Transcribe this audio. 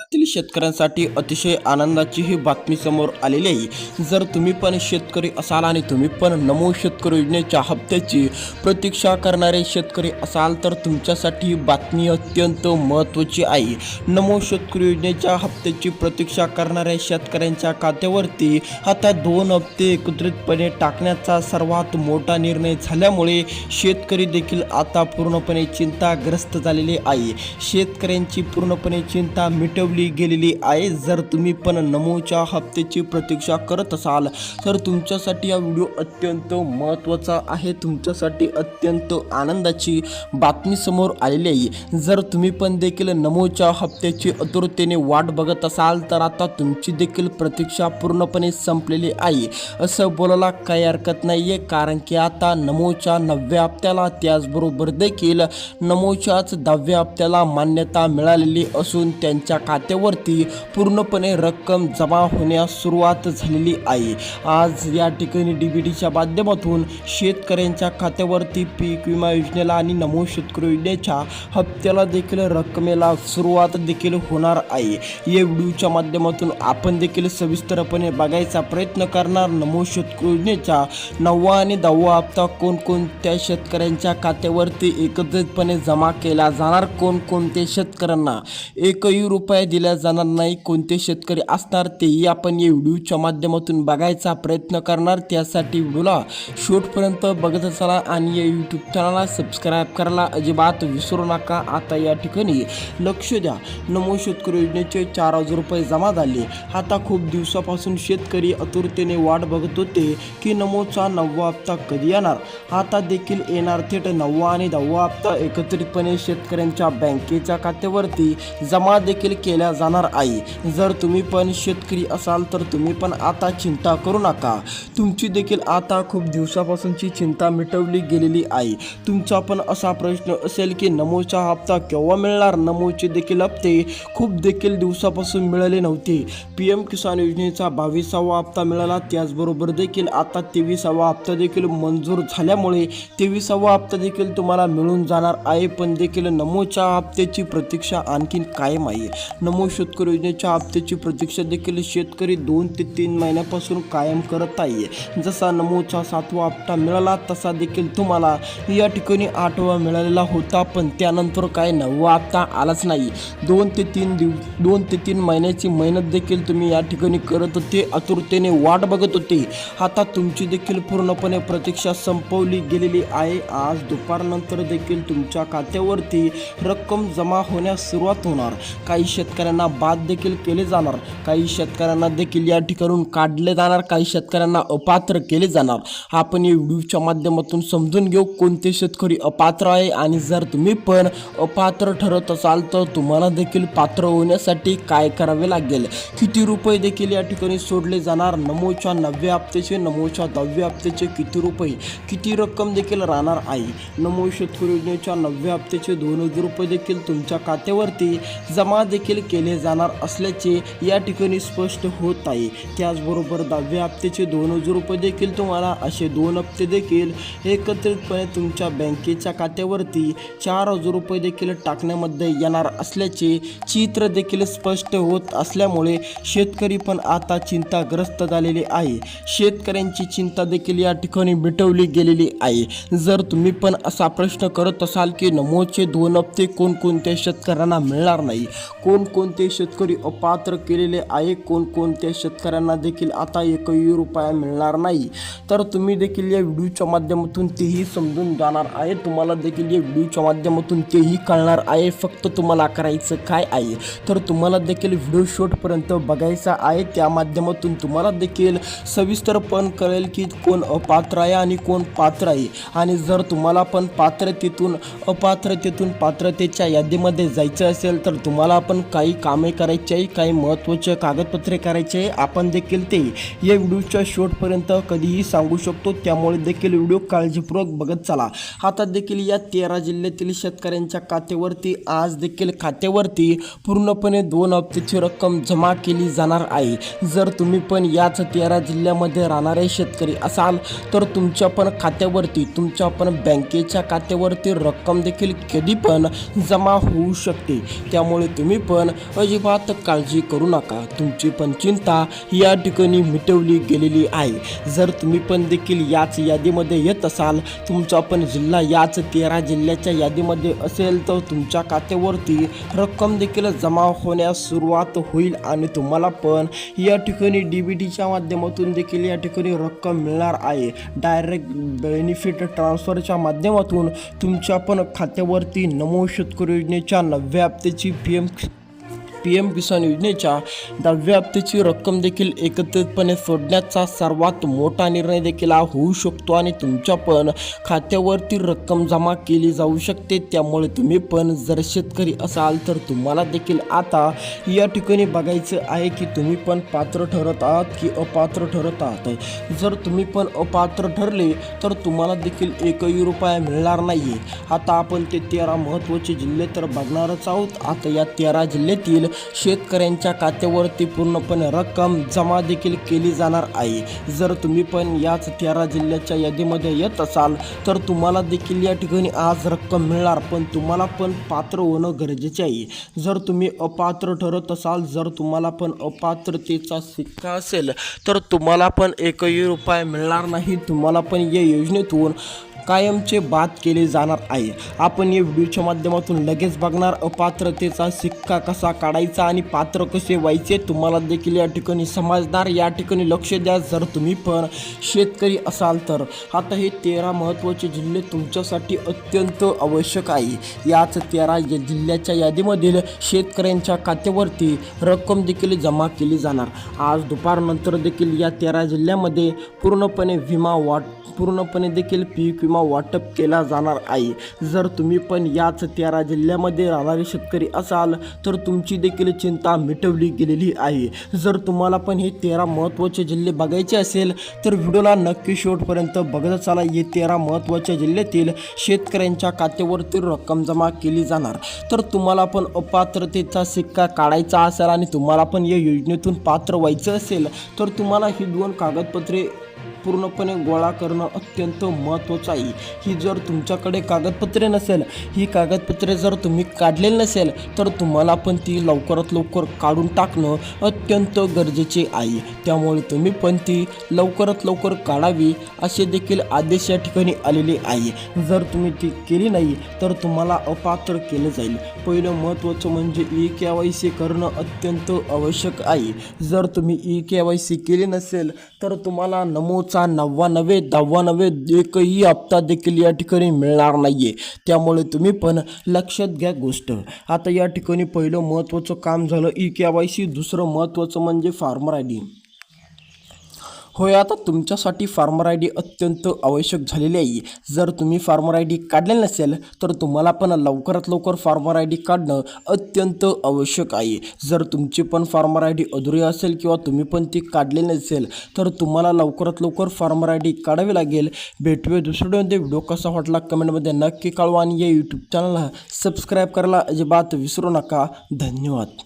राज्यातील शेतकऱ्यांसाठी अतिशय आनंदाची ही बातमी समोर आलेली आहे। जर तुम्ही पण शेतकरी असाल आणि तुम्ही पण नमो शेतकरी योजनेच्या हप्त्याची प्रतीक्षा करणारे शेतकरी असाल तर तुमच्यासाठी ही बातमी अत्यंत महत्त्वाची आहे। नमो शेतकरी योजनेच्या हप्त्याची प्रतीक्षा करणाऱ्या शेतकऱ्यांच्या खात्यावरती आता 2 हप्ते एकत्रितपणे टाकण्याचा सर्वात मोठा निर्णय झाल्यामुळे शेतकरी देखील आता पूर्णपणे चिंताग्रस्त झालेले आहे। शेतकऱ्यांची पूर्णपणे चिंता मिटवली गेलेली आहे। जर तुम्ही पण नमोच्या हप्त्याची प्रतीक्षा करत असाल तर तुमच्यासाठी हा व्हिडिओ अत्यंत महत्त्वाचा आहे। तुमच्यासाठी अत्यंत आनंदाची बातमी समोर आलेली आहे। जर तुम्ही पण देखील नमोच्या हप्त्याची आतुरतेने वाट बघत असाल तर आता तुमची देखील प्रतीक्षा पूर्णपणे संपलेली आहे असं बोलायला काही हरकत नाहीये, कारण की आता नमोच्या 9व्या हप्त्याला त्याचबरोबर देखील नमोच्याच 10व्या हप्त्याला मान्यता मिळालेली असून त्यांच्या खात्यावरती पूर्णपणे रक्कम जमा होण्यास सुरुवात झालेली आहे। आज या ठिकाणी DBTच्या माध्यमातून शेतकऱ्यांच्या खात्यावरती पीक विमा योजनेला आणि नमो शेतकरी योजनेच्या हप्त्याला देखील रकमेला सुरुवात देखील होणार आहे। या व्हिडिओच्या माध्यमातून आपण देखील सविस्तरपणे बघायचा प्रयत्न करणार नमो शेतकरी योजनेचा 9वा आणि 10वा हप्ता कोणकोणत्या शेतकऱ्यांच्या खात्यावरती एकत्रितपणे जमा केला जाणार, कोणकोणते शेतकऱ्यांना एकही रुपया दिला जाणार नाही, कोणते शेतकरी असणार तेही आपण या व्हिडिओच्या माध्यमातून बघायचा प्रयत्न करणार। त्यासाठी व्हिडिओला शेवटपर्यंत बघत असाल आणि या यूट्यूब चॅनलला सबस्क्राईब करायला अजिबात विसरू नका। आता या ठिकाणी लक्ष द्या, नमो शेतकरी योजनेचे 4000 रुपये जमा झाले। आता खूप दिवसापासून शेतकरी आतुरतेने वाट बघत होते की नमोचा 9वा हप्ता कधी येणार। आता देखील येणार। थेट 9वा आणि 10वा हप्ता एकत्रितपणे शेतकऱ्यांच्या बँकेच्या खात्यावरती जमा देखील केल्या जाणार आहे। जर तुम्ही पण शेतकरी असाल तर तुम्ही पण आता चिंता करू नका। तुमची देखील आता खूप दिवसापासूनची चिंता मिटवली गेलेली आहे। तुमचा पण असा प्रश्न असेल की नमोचा हप्ता केव्हा मिळणार। नमोचे देखील हप्ते खूप देखील दिवसापासून मिळाले नव्हते। PM किसान योजनेचा 22वा हप्ता मिळाला, त्याचबरोबर देखील आता 23वा हप्ता देखील मंजूर झाल्यामुळे 23वा हप्ता देखील तुम्हाला मिळून जाणार आहे। पण देखील नमोच्या हप्त्याची प्रतीक्षा आणखीन कायम आहे। नमो शेतकरी योजनेच्या हप्त्याची प्रतीक्षा देखील शेतकरी 2 ते 3 महिन्यापासून कायम करत आहे। जसा नमोचा 7वा हप्ता मिळाला तसा देखील तुम्हाला या ठिकाणी 8वा मिळालेला होता, पण त्यानंतर काय 9वा हप्ता आलाच नाही। 2 ते 3 महिन्याची मेहनत देखील तुम्ही या ठिकाणी करत होते, आतुरतेने वाट बघत होते। आता तुमची देखील पूर्णपणे प्रतीक्षा संपवली गेलेली आहे। आज दुपारनंतर देखील तुमच्या खात्यावरती रक्कम जमा होण्यास सुरुवात होणार। काही शेतकऱ्यांना बाद देखील केले जाणार, काही शेतकऱ्यांना देखील या ठिकाणून काढले जाणार, काही शेतकऱ्यांना अपात्र केले जाणार। आपण या व्हिडिओच्या माध्यमातून समजून घेऊ कोणते शेतकरी अपात्र आहे आणि जर तुम्ही पण अपात्र ठरत असाल तर तुम्हाला देखील पात्र होण्यासाठी काय करावे लागेल, किती रुपये देखील या ठिकाणी सोडले जाणार, नमोच्या 9व्या हप्त्याचे, नमोच्या 10व्या हप्त्याचे किती रुपये, किती रक्कम देखील राहणार आहे। नमो शेतकरी योजनेच्या 9व्या हप्त्याचे 2000 रुपये देखील तुमच्या खात्यावरती जमा देखील केले जाणार असल्याचे या ठिकाणी स्पष्ट होत आहे। त्याचबरोबर 10व्या हप्त्याचे 2000 रुपये देखील तुम्हाला असे 2 हप्ते देखील एकत्रितपणे तुमच्या बँकेच्या खात्यावरती 4000 रुपये देखील टाकण्यामध्ये येणार असल्याचे चित्र देखील स्पष्ट होत असल्यामुळे शेतकरी पण आता चिंताग्रस्त झालेले आहे। शेतकऱ्यांची चिंता देखील या ठिकाणी मिटवली गेलेली आहे। जर तुम्ही पण असा प्रश्न करत असाल की नमोचे 2 हप्ते कोणकोणत्या शेतकऱ्यांना मिळणार नाही, कोणकोणते शेतकरी अपात्र केलेले आहे, कोणकोणत्या शेतकऱ्यांना देखील आता एकही रुपया मिळणार नाही, तर तुम्ही देखील या व्हिडिओच्या माध्यमातून तेही समजून जाणार आहे। तुम्हाला देखील या व्हिडिओच्या माध्यमातून तेही कळणार आहे। फक्त तुम्हाला करायचं काय आहे तर तुम्हाला देखील व्हिडिओ शेवटपर्यंत बघायचा आहे। त्या माध्यमातून तुम्हाला देखील सविस्तर पण कळेल की कोण अपात्र आहे आणि कोण पात्र आहे। आणि जर तुम्हाला पण पात्रतेतून अपात्रतेतून पात्रतेच्या यादीमध्ये जायचं असेल तर तुम्हाला पण काही कामे करायची आहे, काही महत्त्वाचे कागदपत्रे करायचे आहे। आपण देखील ते या व्हिडिओच्या शेवटपर्यंत कधीही सांगू शकतो, त्यामुळे देखील व्हिडिओ काळजीपूर्वक बघत चला। आता देखील या 13 जिल्ह्यातील शेतकऱ्यांच्या खात्यावरती आज देखील खात्यावरती पूर्णपणे 2 हप्त्याची रक्कम जमा केली जाणार आहे। जर तुम्ही पण याच 13 जिल्ह्यामध्ये राहणारे शेतकरी असाल तर तुमच्या पण खात्यावरती, तुमच्या पण बँकेच्या खात्यावरती रक्कम देखील कधी पण जमा होऊ शकते। त्यामुळे तुम्ही पण अजिबात काळजी करू नका, तुमची पण चिंता या ठिकाणी मिटवली गेलेली आहे। जर तुम्ही पण देखील याच यादीमध्ये येत असाल, तुमचा पण जिल्हा याच 13 जिल्ह्याच्या यादीमध्ये असेल, तर तुमच्या खात्यावरती रक्कम देखील जमा होण्यास सुरुवात होईल आणि तुम्हाला पण या ठिकाणी DBTच्या माध्यमातून देखील या ठिकाणी रक्कम मिळणार आहे। डायरेक्ट बेनिफिट ट्रान्सफरच्या माध्यमातून तुमच्या पण खात्यावरती नमो शेतकरी योजनेच्या 9व्या हप्त्याची PM किसान योजनेच्या 10व्या हप्त्याची रक्कम देखील एकत्रितपणे सोडण्याचा सर्वात मोठा निर्णय देखील होऊ शकतो आणि तुमच्या पण खात्यावरती रक्कम जमा केली जाऊ शकते। त्यामुळे तुम्ही पण जर शेतकरी असाल तर तुम्हाला देखील आता या ठिकाणी बघायचं आहे की तुम्ही पण पात्र ठरत आहात की अपात्र ठरत आहात। जर तुम्ही पण अपात्र ठरले तर तुम्हाला देखील एकही रुपया मिळणार नाही। आता आपण ते 13 महत्त्वाचे जिल्हे तर बघणारच आहोत। आता या 13 जिल्ह्यातील शेतकऱ्यांच्या खात्यावरती पूर्णपणे रक्कम जमा देखील केली जाणार आहे। जर तुम्ही पण याच 13 जिल्ह्याच्या यादीमध्ये येत असाल तर तुम्हाला देखील या ठिकाणी आज रक्कम मिळणार, पण तुम्हाला पण पात्र होणं गरजेचे आहे। जर तुम्ही अपात्र ठरत असाल, जर तुम्हाला पण अपात्रतेचा शिक्का असेल तर तुम्हाला पण एकही रुपया मिळणार नाही, तुम्हाला पण या योजनेतून कायमचे बाद केले जाणार आहे। आपण या व्हिडिओच्या माध्यमातून लगेच बघणार अपात्रतेचा शिक्का कसा काढायचा आणि पात्र कसे व्हायचे, तुम्हाला देखील या ठिकाणी समजणार। या ठिकाणी लक्ष द्या जर तुम्ही पण शेतकरी असाल तर। आता हे 13 महत्त्वाचे जिल्हे तुमच्यासाठी अत्यंत आवश्यक आहे। याच 13 जिल्ह्याच्या यादीमधील शेतकऱ्यांच्या खात्यावरती रक्कम देखील जमा केली जाणार। आज दुपारनंतर देखील या 13 जिल्ह्यामध्ये पूर्णपणे देखील पीक विमा वाटप केला जाणार आहे। जर तुम्ही पण याच 13 जिल्ह्यामध्ये राहणारे शेतकरी असाल तर तुमची देखील चिंता मिटवली गेलेली आहे। जर तुम्हाला पण हे 13 महत्त्वाचे जिल्हे बघायचे असेल तर व्हिडिओला नक्की शेवटपर्यंत बघत चला। हे 13 महत्त्वाच्या जिल्ह्यातील शेतकऱ्यांच्या खात्यावरती रक्कम जमा केली जाणार। तर तुम्हाला पण अपात्रतेचा शिक्का काढायचा असेल आणि तुम्हाला पण या योजनेतून पात्र व्हायचं असेल तर तुम्हाला ही 2 कागदपत्रे पूर्णपणे गोळा करणं अत्यंत महत्त्वाचं आहे। ही जर तुमच्याकडे कागदपत्रे नसेल, ही कागदपत्रे जर तुम्ही काढलेली नसेल तर तुम्हाला पण ती लवकरात लवकर काढून टाकणं अत्यंत गरजेचे आहे। त्यामुळे तुम्ही पण ती लवकरात लवकर काढावी असे देखील आदेश या ठिकाणी आलेले आहे। जर तुम्ही ती केली नाही तर तुम्हाला अपात्र केलं जाईल। पहिलं महत्त्वाचं म्हणजे eKYC करणं अत्यंत आवश्यक आहे। जर तुम्ही eKYC केली नसेल तर तुम्हाला नमोचा 99 10 एकही हप्ता देखील या ठिकाणी मिळणार नाहीये। त्यामुळे तुम्ही पण लक्षात घ्या गोष्ट। आता या ठिकाणी पहिलं महत्त्वाचं काम झालं eKYC। दुसरं महत्त्वाचं म्हणजे फार्मर ID। होय, आता तुमच्यासाठी फार्मर ID अत्यंत आवश्यक झालेली आहे। जर तुम्ही फार्मर ID काढलेलं नसेल तर तुम्हाला पण लवकरात लवकर फार्मर ID काढणं अत्यंत आवश्यक आहे। जर तुमची पण फार्मर ID अधुरी असेल किंवा तुम्ही पण ती काढलेली नसेल तर तुम्हाला लवकरात लवकर फार्मर ID काढावी लागेल। भेटूया दुसऱ्या व्हिडिओ कसा वाटला कमेंटमध्ये नक्की कळवा आणि या यूट्यूब चॅनलला सबस्क्राईब करायला अजिबात विसरू नका। धन्यवाद।